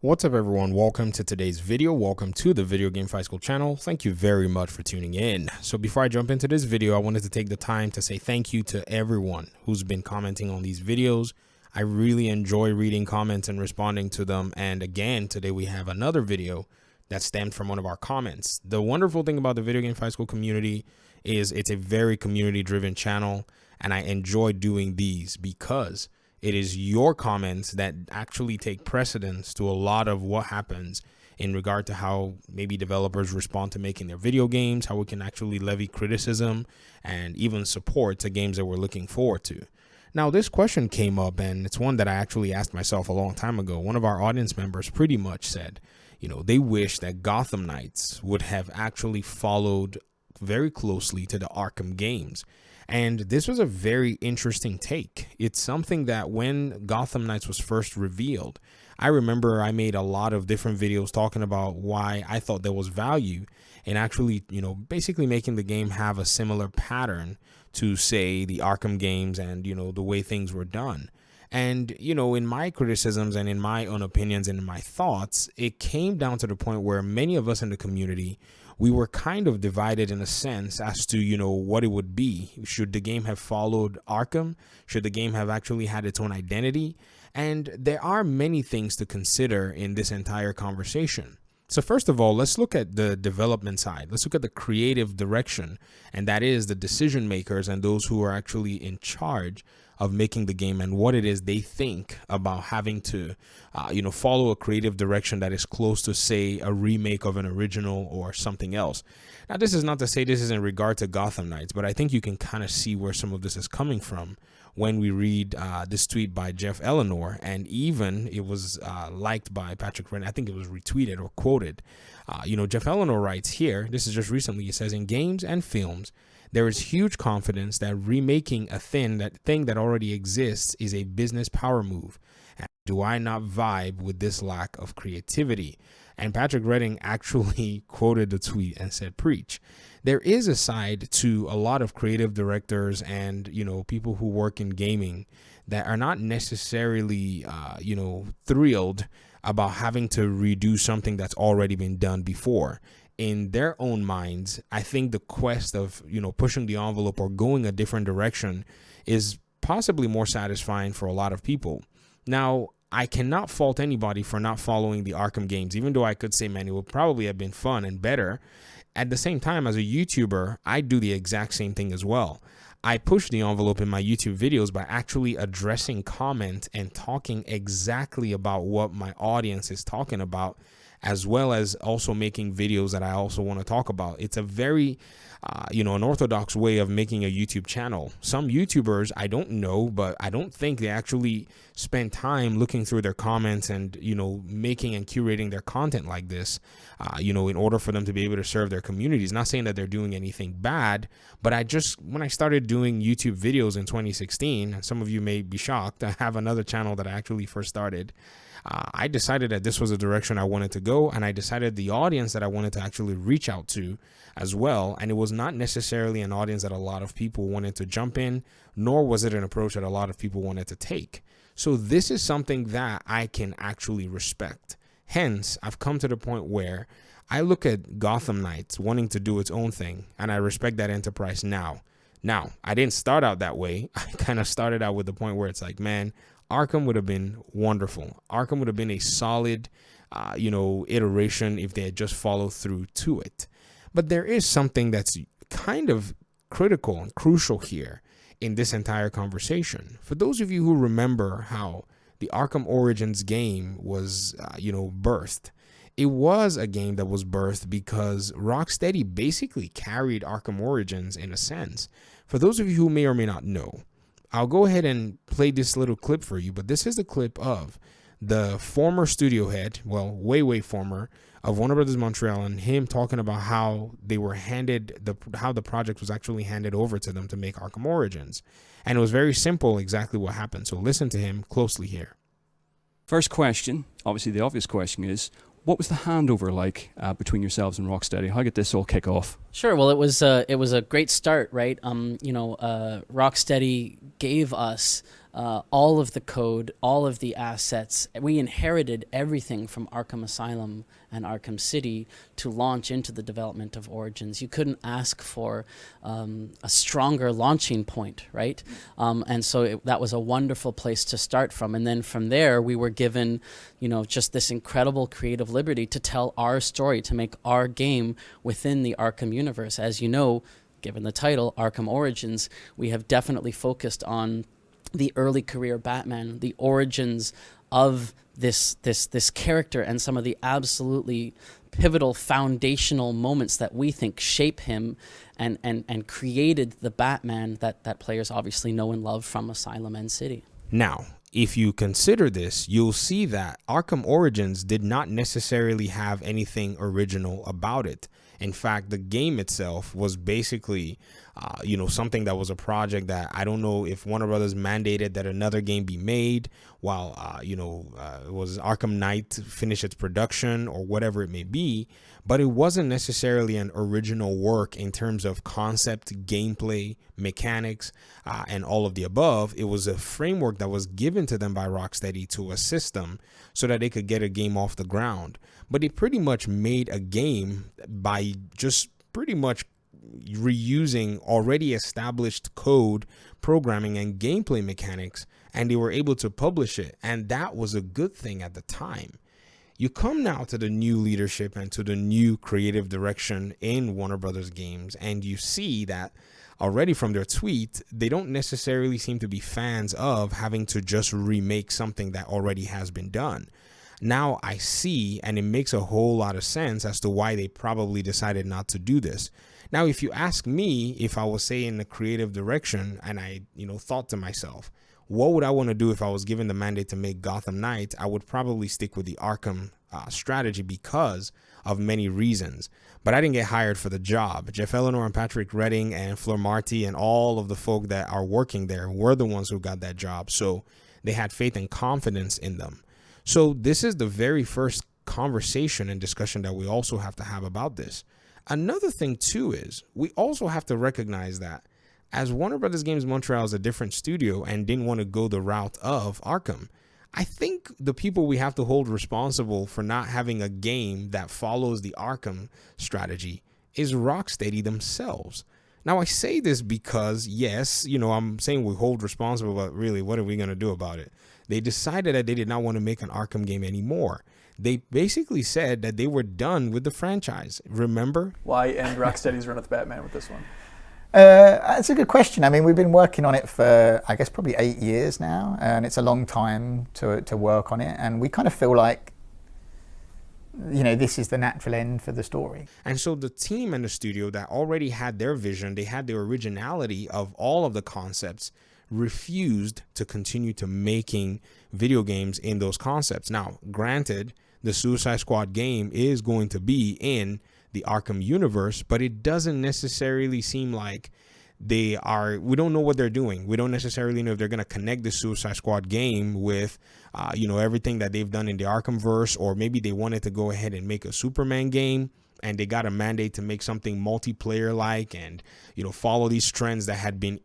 What's up everyone, welcome to today's video. Welcome to the Video Game Fight School channel. Thank you very much for tuning in. So before I jump into this video, I wanted to take the time to say thank you to everyone who's been commenting on these videos. I really enjoy reading comments and responding to them. And again, today we have another video that stemmed from one of our comments. The wonderful thing about the Video Game Fight School community is it's a very community driven channel, and I enjoy doing these because it is your comments that actually take precedence to a lot of what happens in regard to how maybe developers respond to making their video games, how we can actually levy criticism and even support to games that we're looking forward to. Now, this question came up, and it's one that I actually asked myself a long time ago. One of our audience members pretty much said, they wish that Gotham Knights would have actually followed very closely to the Arkham games. And this was a very interesting take. It's something that when Gotham Knights was first revealed, I remember I made a lot of different videos talking about why I thought there was value in actually, basically making the game have a similar pattern to, say, the Arkham games and, the way things were done. And, in my criticisms and in my own opinions and in my thoughts, it came down to the point where many of us in the community, we were kind of divided in a sense as to, what it would be. Should the game have followed Arkham? Should the game have actually had its own identity? And there are many things to consider in this entire conversation. So first of all, let's look at the development side. Let's look at the creative direction, and that is the decision makers and those who are actually in charge of making the game and what it is they think about having to, follow a creative direction that is close to, say, a remake of an original or something else. Now, this is not to say this is in regard to Gotham Knights, but I think you can kind of see where some of this is coming from when we read this tweet by Jeff Eleanor, and even it was liked by Patrick Rennie. I think it was retweeted or quoted. Jeff Eleanor writes here, this is just recently, he says, in games and films, there is huge confidence that remaking a thing that already exists is a business power move. And do I not vibe with this lack of creativity? And Patrick Redding actually quoted the tweet and said, preach. There is a side to a lot of creative directors and, people who work in gaming that are not necessarily, thrilled about having to redo something that's already been done before. In their own minds, I think the quest of, pushing the envelope or going a different direction is possibly more satisfying for a lot of people. Now, I cannot fault anybody for not following the Arkham games, even though I could say, man, it would probably have been fun and better. At the same time, as a YouTuber, I do the exact same thing as well. I push the envelope in my YouTube videos by actually addressing comment and talking exactly about what my audience is talking about, as well as also making videos that I also want to talk about. It's a very, an orthodox way of making a YouTube channel. Some YouTubers, I don't know, but I don't think they actually spend time looking through their comments and, making and curating their content like this, in order for them to be able to serve their communities. Not saying that they're doing anything bad, but when I started doing YouTube videos in 2016, and some of you may be shocked, I have another channel that I actually first started. I decided that this was the direction I wanted to go, and I decided the audience that I wanted to actually reach out to as well. And it was not necessarily an audience that a lot of people wanted to jump in, nor was it an approach that a lot of people wanted to take. So this is something that I can actually respect. Hence, I've come to the point where I look at Gotham Knights wanting to do its own thing, and I respect that enterprise now. Now, I didn't start out that way. I kind of started out with the point where it's like, man, Arkham would have been wonderful. Arkham would have been a solid, iteration if they had just followed through to it. But there is something that's kind of critical and crucial here in this entire conversation. For those of you who remember how the Arkham Origins game was, birthed, it was a game that was birthed because Rocksteady basically carried Arkham Origins in a sense. For those of you who may or may not know, I'll go ahead and play this little clip for you, but this is the clip of the former studio head, well, way former, of Warner Brothers Montreal, and him talking about how they were how the project was actually handed over to them to make Arkham Origins. And it was very simple exactly what happened. So listen to him closely here. First question, obviously the obvious question is, what was the handover like between yourselves and Rocksteady? How did this all kick off? Sure. Well, it was a great start, right? Rocksteady gave us all of the code, all of the assets. We inherited everything from Arkham Asylum and Arkham City to launch into the development of Origins. You couldn't ask for a stronger launching point, right? And so that was a wonderful place to start from. And then from there, we were given, just this incredible creative liberty to tell our story, to make our game within the Arkham universe. As you know, given the title, Arkham Origins, we have definitely focused on the early career Batman, the origins of this character, and some of the absolutely pivotal foundational moments that we think shape him and created the Batman that players obviously know and love from Asylum and City. Now, if you consider this, you'll see that Arkham Origins did not necessarily have anything original about it. In fact, the game itself was basically, something that was a project that I don't know if Warner Brothers mandated that another game be made while, it was Arkham Knight finish its production or whatever it may be. But it wasn't necessarily an original work in terms of concept, gameplay, mechanics, and all of the above. It was a framework that was given to them by Rocksteady to assist them so that they could get a game off the ground. But they pretty much made a game by just pretty much reusing already established code, programming, and gameplay mechanics, and they were able to publish it. And that was a good thing at the time. You come now to the new leadership and to the new creative direction in Warner Brothers Games, and you see that already from their tweet, they don't necessarily seem to be fans of having to just remake something that already has been done. Now I see, and it makes a whole lot of sense as to why they probably decided not to do this. Now, if you ask me, if I was, say, in the creative direction and I, thought to myself, what would I want to do if I was given the mandate to make Gotham Knights? I would probably stick with the Arkham strategy because of many reasons. But I didn't get hired for the job. Jeff Eleanor and Patrick Redding and Fleur Marty and all of the folk that are working there were the ones who got that job. So they had faith and confidence in them. So this is the very first conversation and discussion that we also have to have about this. Another thing, too, is we also have to recognize that as Warner Brothers Games Montreal is a different studio and didn't want to go the route of Arkham, I think the people we have to hold responsible for not having a game that follows the Arkham strategy is Rocksteady themselves. Now, I say this because, yes, I'm saying we hold responsible, but really, what are we going to do about it? They decided that they did not want to make an Arkham game anymore. They basically said that they were done with the franchise. Remember? Why end Rocksteady's run with Batman with this one? That's a good question. I mean, we've been working on it for, I guess, probably 8 years now, and it's a long time to work on it. And we kind of feel like, this is the natural end for the story. And so the team and the studio that already had their vision, they had the originality of all of the concepts, refused to continue to making video games in those concepts. Now, granted, the Suicide Squad game is going to be in the Arkham universe, but it doesn't necessarily seem like we don't know what they're doing. We don't necessarily know if they're going to connect the Suicide Squad game with, everything that they've done in the Arkham verse, or maybe they wanted to go ahead and make a Superman game and they got a mandate to make something multiplayer like and, follow these trends that had been,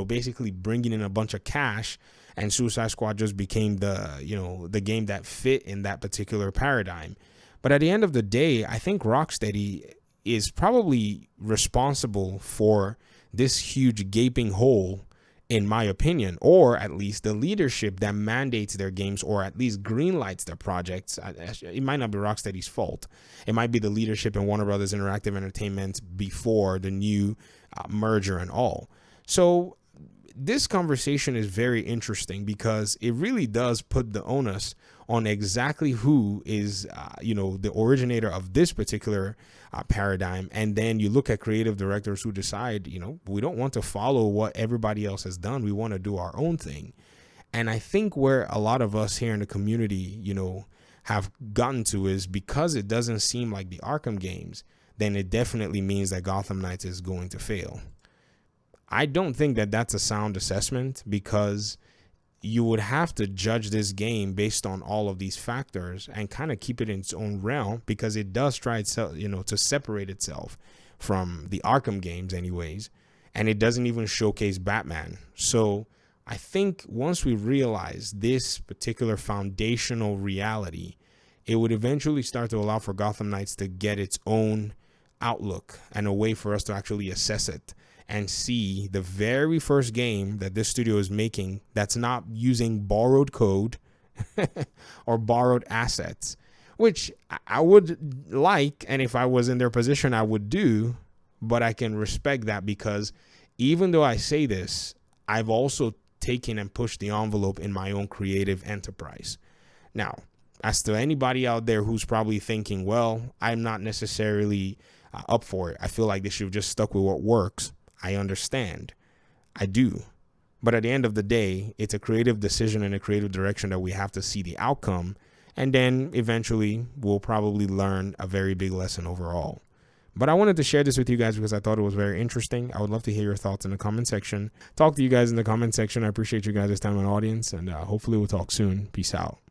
basically bringing in a bunch of cash, and Suicide Squad just became the game that fit in that particular paradigm. But at the end of the day, I think Rocksteady is probably responsible for this huge gaping hole, in my opinion, or at least the leadership that mandates their games or at least greenlights their projects. It might not be Rocksteady's fault. It might be the leadership in Warner Brothers Interactive Entertainment before the new merger and all. So this conversation is very interesting because it really does put the onus on exactly who is, the originator of this particular paradigm. And then you look at creative directors who decide, we don't want to follow what everybody else has done. We want to do our own thing. And I think where a lot of us here in the community, have gotten to is because it doesn't seem like the Arkham games, then it definitely means that Gotham Knights is going to fail. I don't think that that's a sound assessment because you would have to judge this game based on all of these factors and kind of keep it in its own realm because it does try itself, to separate itself from the Arkham games anyways. And it doesn't even showcase Batman. So I think once we realize this particular foundational reality, it would eventually start to allow for Gotham Knights to get its own outlook and a way for us to actually assess it and see the very first game that this studio is making that's not using borrowed code or borrowed assets, which I would like, and if I was in their position, I would do, but I can respect that because even though I say this, I've also taken and pushed the envelope in my own creative enterprise. Now, as to anybody out there who's probably thinking, well, I'm not necessarily up for it, I feel like they should have just stuck with what works. I understand. I do. But at the end of the day, it's a creative decision and a creative direction that we have to see the outcome. And then eventually we'll probably learn a very big lesson overall. But I wanted to share this with you guys because I thought it was very interesting. I would love to hear your thoughts in the comment section. Talk to you guys in the comment section. I appreciate you guys' time and audience, and hopefully we'll talk soon. Peace out.